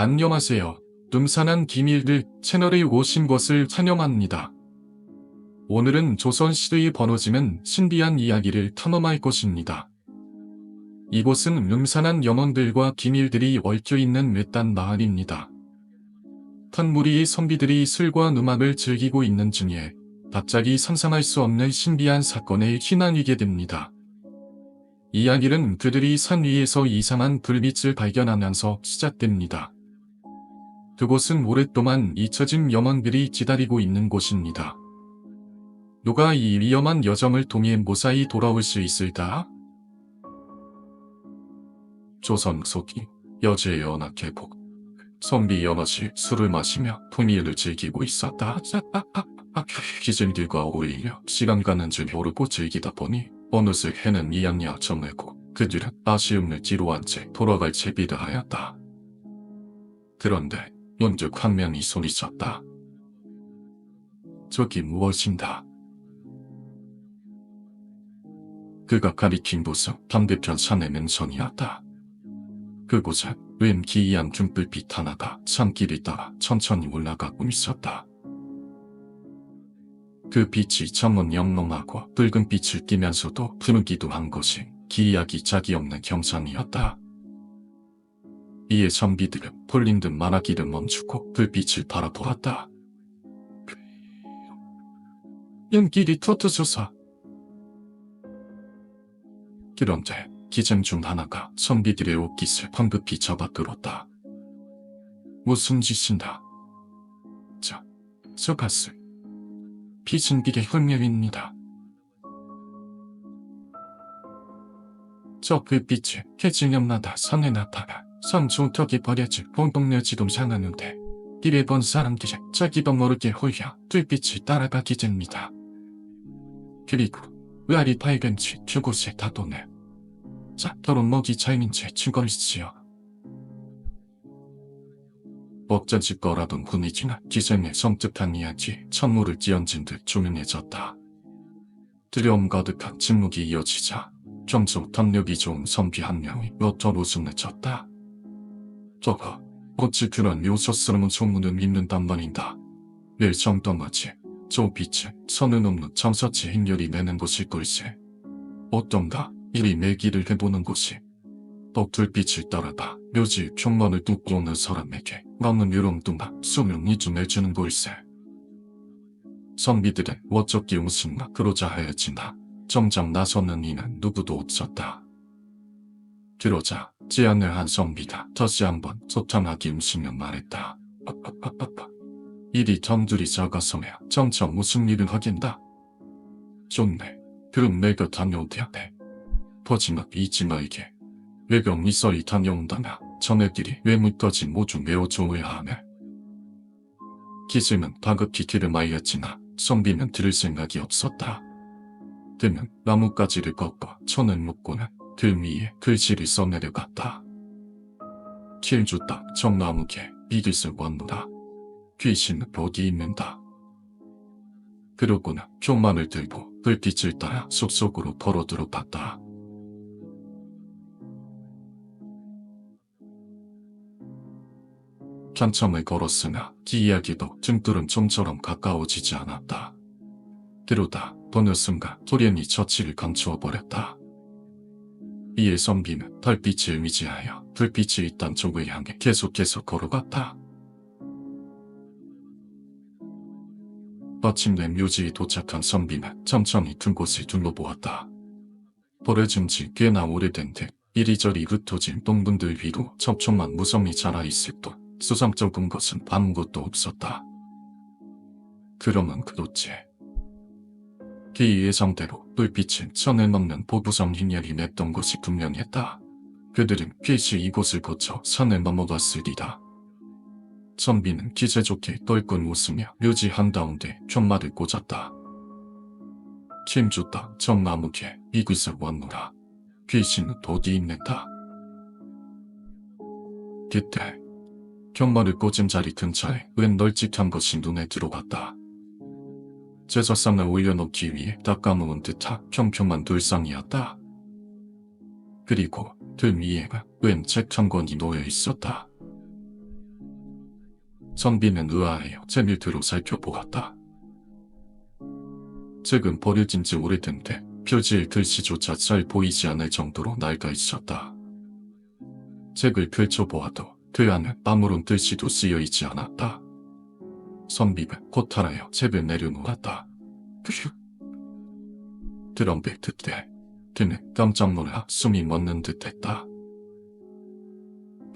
안녕하세요. 음산한 기밀들 채널에 오신 것을 환영합니다. 오늘은 조선시대에 벌어지는 신비한 이야기를 탐험할 것입니다. 이곳은 음산한 영혼들과 기밀들이 얽혀있는 외딴 마을입니다. 한 무리의 선비들이 술과 음악을 즐기고 있는 중에 갑자기 상상할 수 없는 신비한 사건에 휘말리게 됩니다. 이야기는 그들이 산 위에서 이상한 불빛을 발견하면서 시작됩니다. 그곳은 오랫동안 잊혀진 영혼들이 기다리고 있는 곳입니다. 누가 이 위험한 여정을 통해 무사히 돌아올 수 있을까? 조선 속기 여제 연합회복 선비 여럿이 술을 마시며 풍미를 즐기고 있었다. 기생들과 오히려 시간 가는 줄 모르고 즐기다 보니 어느새 해는 이양야 저물고 그들은 아쉬움을 뒤로한 채 돌아갈 채비를 하였다. 그런데 문득 한 명이 소리쳤다. 저기 무엇인가? 그가 가리킨 곳은 반대편 산의 능선이었다. 그곳에 웬 기이한 등불빛 하나가 산길을 따라 천천히 올라가고 있었다. 그 빛이 전문 영롱하고 붉은 빛을 띠면서도 푸르기도 한 것이 기이하기 짝이 없는 경상이었다. 이에 선비들은 폴린 듯 말하기를 멈추고 불빛을 바라보았다. 연길이 터트서서. 그런데 기생 중 하나가 선비들의 옷깃을 황급히 잡아들었다. 무슨 짓인가? 저 가스. 비신기의 흠명입니다. 저 불빛이 해질녘마다 산에 나타나 산 중턱에 버려진 봉동네 지금 향하는데 길에 본 사람들이 자기도 모르게 홀려 불빛을 따라가게 됩니다. 그리고 의아리 밝은 지 그곳에 다도네. 짝더러 먹이 차이는 채 죽어있지요. 어쩐지 거라던 분위기나 기생의 섬뜩한 이야기 천물을 찌얹은 듯 조명해졌다. 두려움 가득한 침묵이 이어지자 점점 탐욕이 좋은 선비 한 명이 어떤 웃음을 쳤다. 저거 어찌 그런 요소스러운 소문을 믿는단 말인가. 늘 정덩어지 저 빛을 선은 없는 정서치 행렬이 내는 곳일 걸세. 어떤가 이리 내기를 해보는 곳이 덕불빛을 따라가 묘지 평만을 뚫고 오는 사람에게 남는 유령뚱아 수명이 좀 해주는 걸세. 선비들은 어쩌기 웃음나 그러자 하였지나 정작 나서는 이는 누구도 없었다. 그러자 제안을 한 선비가 다시 한번 소탕하게 웃으며 말했다. 일이 점들이 작아서야 점점 무슨 일을 하겠다. 좋네. 그럼 내가 다녀오랴 해. 퍼지마 잊지 말게. 외경 이설이 다녀온다나 전애들이 외물까지 모두 매우 좋아하네. 기생은 다급히 길을 말렸지나 선비는 들을 생각이 없었다. 그는 나뭇가지를 꺾어 천을 묶고는 그 위에 글씨를 써내려갔다. 길주다 정나무게 빛을 원노라. 귀신은 어디 있는다. 그러고는 총만을 들고 불빛을 따라 숲속으로 걸어 들어갔다. 한참을 걸었으나 그 이야기도 등불은 좀처럼 가까워지지 않았다. 그러다 어느 순간 돌연히 처치를 감추어버렸다. 이에 선비는 달빛을 의지하여 불빛이 있던 쪽을 향해 계속해서 걸어갔다. 마침내 묘지에 도착한 선비는 천천히 든 곳을 둘러보았다. 버려진 지 꽤나 오래된 듯 이리저리 흩어진 똥분들 위로 첩초만 무성히 자라있을 뿐 수상쩍은 것은 아무것도 없었다. 그러면 그렇지. 그 예상대로 불빛은 천을 넘는 보부성 hin열이 냈던 것이 분명했다. 그들은 필시 이곳을 거쳐 산을 넘어갔으리라. 선비는 기세 좋게 떨군 웃으며 묘지 한가운데 푯말을 꽂았다. 김주다 정나무게 이곳을 원노라. 귀신은 어디 있는가. 그때 푯말을 꽂은 자리 근처에 웬 널찍한 것이 눈에 들어왔다. 제사상을 올려놓기 위해 닦아놓은 듯한 평평한 돌상이었다. 그리고 그 위에는 웬 책 한 권이 놓여 있었다. 선비는 의아하여 제밀트로 살펴보았다. 책은 버려진 지 오래된데 표지의 글씨조차 잘 보이지 않을 정도로 낡아 있었다. 책을 펼쳐보아도 그 안에 아무런 글씨도 쓰여있지 않았다. 선비는 호탈하여 책을 내려놓았다. 드럼백 듣되 그는 깜짝 놀라 숨이 멎는 듯했다.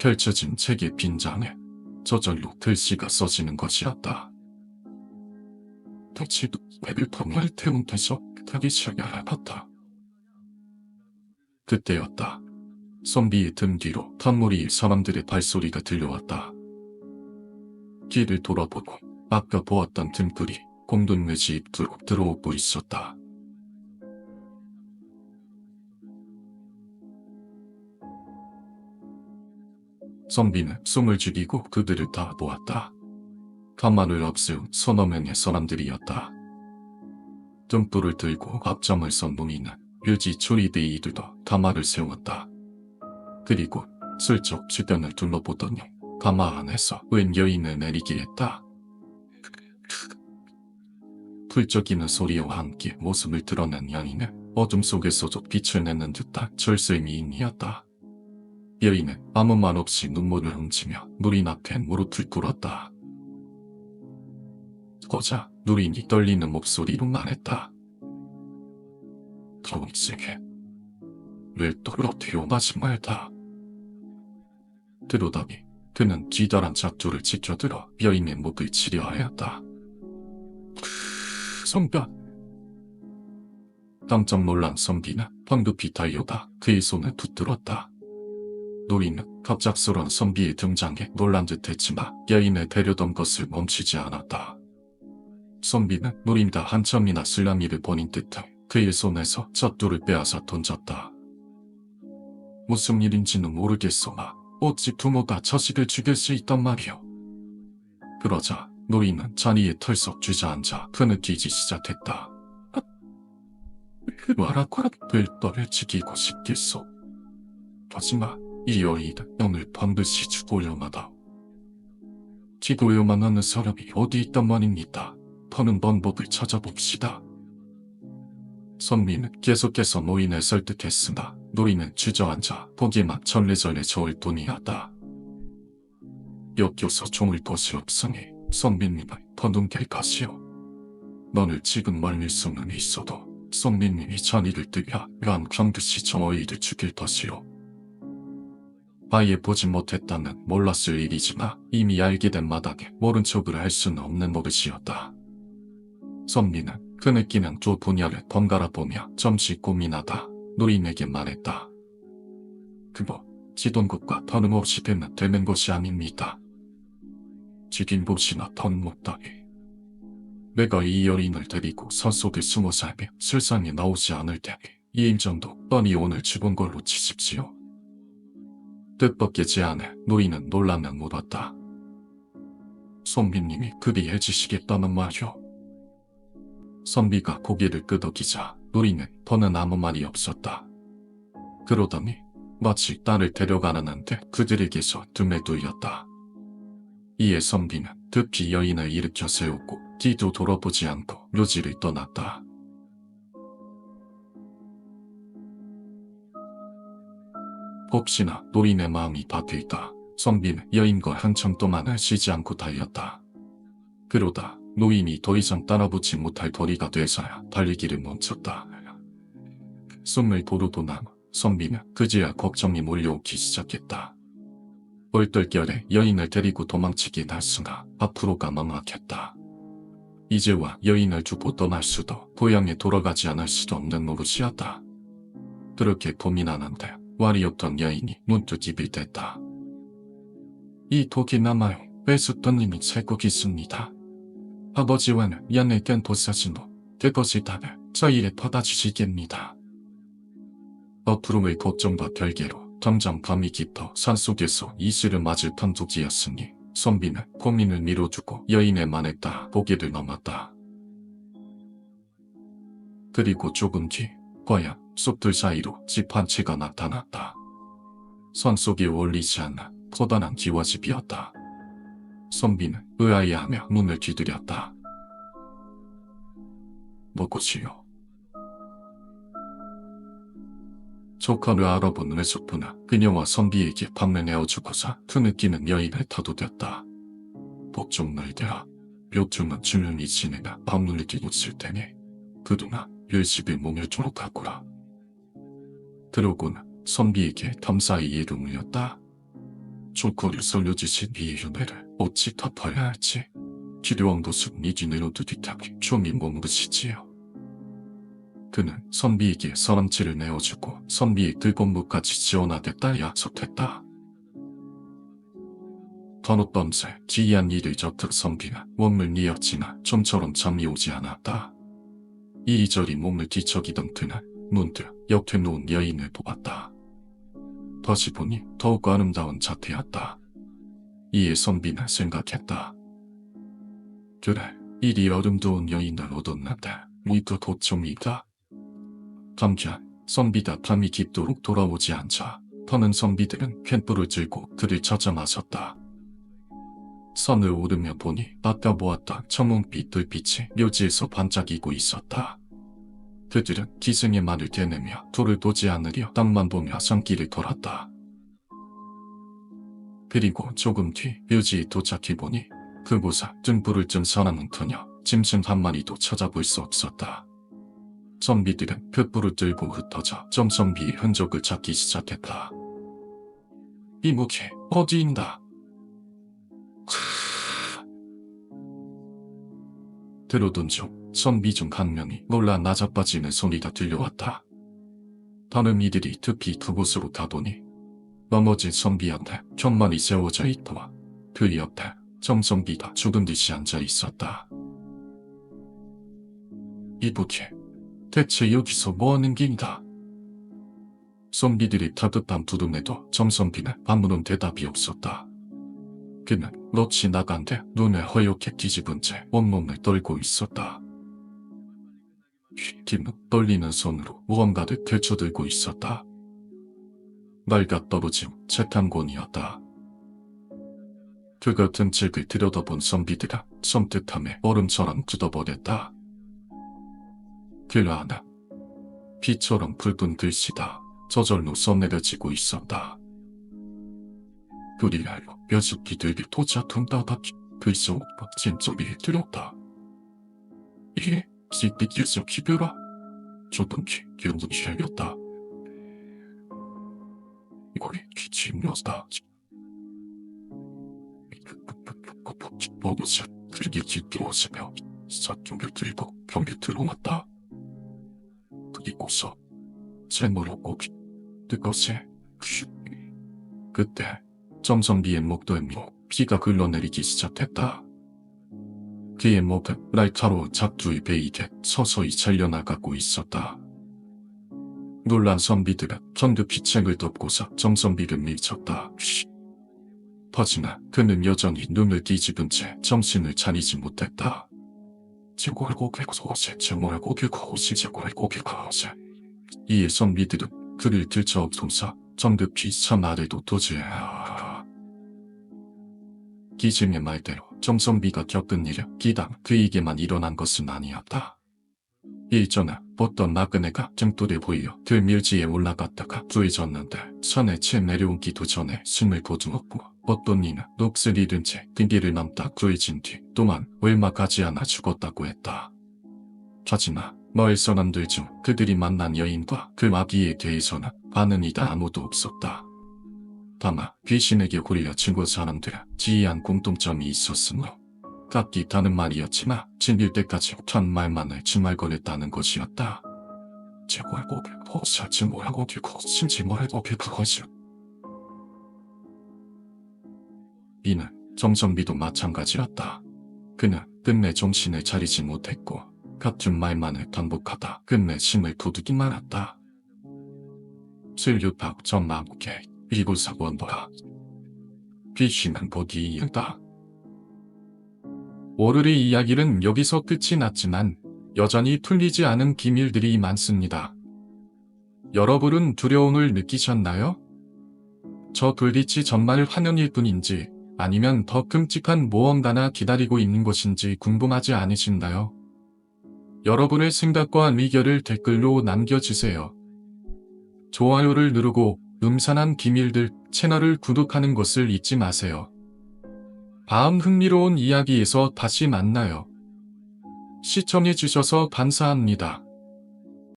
펼쳐진 책의 빈장에 저절로 글씨가 써지는 것이었다. 대치도 배불통을 태운 데서 타기 시작하였다. 그때였다. 선비의 등 뒤로 탄무리의 사람들의 발소리가 들려왔다. 길을 돌아보고 아까 보았던 등불이 공동 매지 입구로 들어오고 있었다. 선비는 숨을 죽이고 그들을 다 보았다. 가마를 앞세운 서너 명의 사람들이었다. 등불을 들고 앞장을 선 노인은 묘지 초리대이들도 가마를 세웠다. 그리고 슬쩍 주변을 둘러보더니 가마 안에서 웬 여인을 내리게 했다. 풀쩍이는 소리와 함께 모습을 드러낸 여인은 어둠 속에서도 빛을 내는 듯한 절세 미인이었다. 여인은 아무 말 없이 눈물을 훔치며 누린 앞에 무릎을 꿇었다. 고자 누린이 떨리는 목소리로 말했다. 동생에 왜 떨어뜨려마지 말다. 들어다니 그는 기다란 작두를 지켜들어 여인의 목을 치려하였다. 성가! 깜짝 놀란 선비는 황급히 달려다 그의 손을 붙들었다. 노인은 갑작스러운 선비의 등장에 놀란 듯 했지만 여인을 데려던 것을 멈추지 않았다. 선비는 노인과 한참이나 슬라미를 버린 듯한 그의 손에서 잣두를 빼앗아 던졌다. 무슨 일인지는 모르겠소나 어찌 부모가 자식을 죽일 수 있단 말이오. 그러자 노인은 자리에 털썩 주저앉아 흐느끼기 시작했다. 와라과라 별도를 죽이고 싶겠소. 하지만 이 여인은 오늘 반드시 죽어야마다. 죽어야만 하는 사람이 어디 있단 말입니다. 더는 방법을 찾아봅시다. 선비는 계속해서 노인을 설득했으나 노인은 주저앉아 보기만 절레절레 저을 뿐이었다. 엮여서 종을 것이 없으니 선비님은 더듬게 가시오. 너를 지금 말릴 수는 있어도 선비님이 자리를 뜨야 난 반드시 저 아이를 죽일 것이오. 아예 보지 못했다는 몰랐을 일이지만 이미 알게 된 마당에 모른 척을 할 수는 없는 노릇이었다. 선비는 그 느끼는 두 분야를 번갈아 보며 잠시 고민하다 노인에게 말했다. 그거 지돈 것과 다름없이 되는 것이 아닙니다. 지긴 곳이나 던 못다니. 내가 이 여인을 데리고 산속에 숨어 살며 실상에 나오지 않을 테니 이 임전도 뻔히 오늘 죽은 걸로 치십시오. 뜻밖의 제안에 노인은 놀라며 물었다. 선비님이 그리 해주시겠다는 말이오. 선비가 고개를 끄덕이자 노인은 더는 아무 말이 없었다. 그러더니 마치 딸을 데려가려는데 그들에게서 등을 돌렸다. 이에 선비는 급히 여인을 일으켜 세우고 뒤도 돌아보지 않고 묘지를 떠났다. 혹시나 노인의 마음이 바뀔까 선비는 여인과 한참 동안을 쉬지 않고 달렸다. 그러다 노인이 더 이상 따라붙지 못할 거리가 돼서야 달리기를 멈췄다. 숨을 고르고 난 선비는 그제야 걱정이 몰려오기 시작했다. 얼떨결에 여인을 데리고 도망치긴 했으나 앞으로가 막막했다. 이제와 여인을 두고 떠날 수도 고향에 돌아가지 않을 수도 없는 노릇이었다. 그렇게 고민하는데 말이 없던 여인이 문득 입을 댔다. 이 독이 남아요. 외숙도님이 살고 있습니다. 아버지와는 연애 된 보사신도 그것이 다들 저희에 받아주시겠습니다. 앞으로의 걱정과 별개로 당장 밤이 깊어 산속에서 이슬을 맞을 판독이었으니 선비는 고민을 미뤄두고 여인의 만에다 고개를 넘었다. 그리고 조금 뒤 과연 숲들 사이로 집 한 채가 나타났다. 산속에 어울리지 않는 커다란 기와집이었다. 선비는 의아해하며 문을 두드렸다. 누구시오? 조카를 알아본 외숙부나 그녀와 선비에게 방을 내어주고서 뒤느끼는 여인을 타도됐다. 복종 너희들아, 묘중은 주명이 지내가 밤누리게 웃을 테니 그동안 열심히 몸을 조록하거라. 들어오고는 선비에게 감사의 예를 물렸다. 조커를 살려주신 이 은혜를 어찌 갚아야 할지 기대왕도 승리진으로 두디타기 좀이 머무르시지요. 그는 선비에게 서람치를 내어주고 선비의 들건무까지 지원하겠다 약속했다. 더넛 밤새 기이한 일을 겪은 선비가 몸을 이었지나 좀처럼 잠이 오지 않았다. 이리저리 몸을 뒤척이던 그날 문득 옆에 누운 여인을 보았다. 다시 보니 더욱 아름다운 자태였다. 이에 선비는 생각했다. 그래, 이리 아름다운 여인을 얻었는데 위도 도점이다. 잠깐 선비가 밤이 깊도록 돌아오지 않자 더는 선비들은 캔불을 들고 그를 찾아 나섰다. 산을 오르며 보니 아까 보았던 청홍빛 불빛이 묘지에서 반짝이고 있었다. 그들은 기승의 말을 대내며 돌을 도지 않으려 땅만 보며 산길을 돌았다. 그리고 조금 뒤 묘지에 도착해보니 그곳에 등불을 든 사람은커녕 짐승 한 마리도 찾아볼 수 없었다. 선비들은 횃불을 들고 흩어져 점선비의 흔적을 찾기 시작했다. 이목이 어디인다. 들어둔 중 선비 중 한 명이 놀라 나자빠지는 소리가 들려왔다. 다른 이들이 급히 그곳으로 가보니 넘어진 선비한테 견만이 세워져 있더라. 그 옆에 점선비가 죽은 듯이 앉아 있었다. 이보기, 대체 여기서 뭐하는 긴가? 선비들이 다급한 부름에도 점선비는 아무런 대답이 없었다. 그는 넋이 나간 데 눈에 허옇게 뒤집은 채 온몸을 떨고 있었다. 김은 떨리는 손으로 무언가를 되쳐들고 있었다. 낡아 떨어진 책 한 권이었다. 그 같은 책을 들여다본 선비들아 섬뜩함에 얼음처럼 굳어버렸다. 그 안에 피처럼 붉은 글씨가 저절로 써내려지고 있었다. 그리하여 벼슬기들이 도자통다닥 글속 박진 소리를 들었다. 이게 시띠기에서 기별아 조금씩 기운이 열렸다. 이거리 기침이었다. 버릇을 그렇게 깊게 웃으며 삿종을 들고 병에 들어왔다. 그리고서 샘으로 꼭 뜨거세. 그때 점선비의 목도에 피가 흘러내리기 시작했다. 그의 목은 라이터로 작두에 베이게 서서히 잘려나가고 있었다. 놀란 선비들은 성급히 책을 덮고서 점선비를 밀쳤다. 하지만 그는 여전히 눈을 뒤집은 채 정신을 차리지 못했다. 이에 선비들은 그를 들쳐업소서 정급히 산 아래도 도주해야. 기증의 말대로 점선비가 겪은 일은 기당 그에게만 일어난 것은 아니었다. 일전에 어떤 나그네가 등불에 보이어 들밀지에 올라갔다가 부해졌는데 산에 채 내려오기도 전에 숨을 거두었고 어떤 이는 넋을 잃은 채 등기를 넘다 구해진 뒤 또한 얼마 가지 않아 죽었다고 했다. 하지만 마을 사람들 중 그들이 만난 여인과 그 아기에 대해서는 아는 이가 아무도 없었다. 다만 귀신에게 홀려 죽은 사람들은 지이한 공통점이 있었으므로 각기 다른 말이었지만 진일 때까지 한 말만을 중얼거렸다는 것이었다. 제고하고 살지 뭐하고 심지 뭐해도 그것이. 이는 점선비도 마찬가지였다. 그는 끝내 정신을 차리지 못했고 같은 말만을 반복하다 끝내 심을 도둑이 말았다. 슬류박 전마무게 이곳사원보라 귀신은 보기 이은다. 오늘의 이야기는 여기서 끝이 났지만 여전히 풀리지 않은 기밀들이 많습니다. 여러분은 두려움을 느끼셨나요? 저 불빛이 정말 환영일 뿐인지 아니면 더 끔찍한 모험가나 기다리고 있는 것인지 궁금하지 않으신가요? 여러분의 생각과 의견을 댓글로 남겨주세요. 좋아요를 누르고 음산한 기밀들 채널을 구독하는 것을 잊지 마세요. 다음 흥미로운 이야기에서 다시 만나요. 시청해주셔서 감사합니다.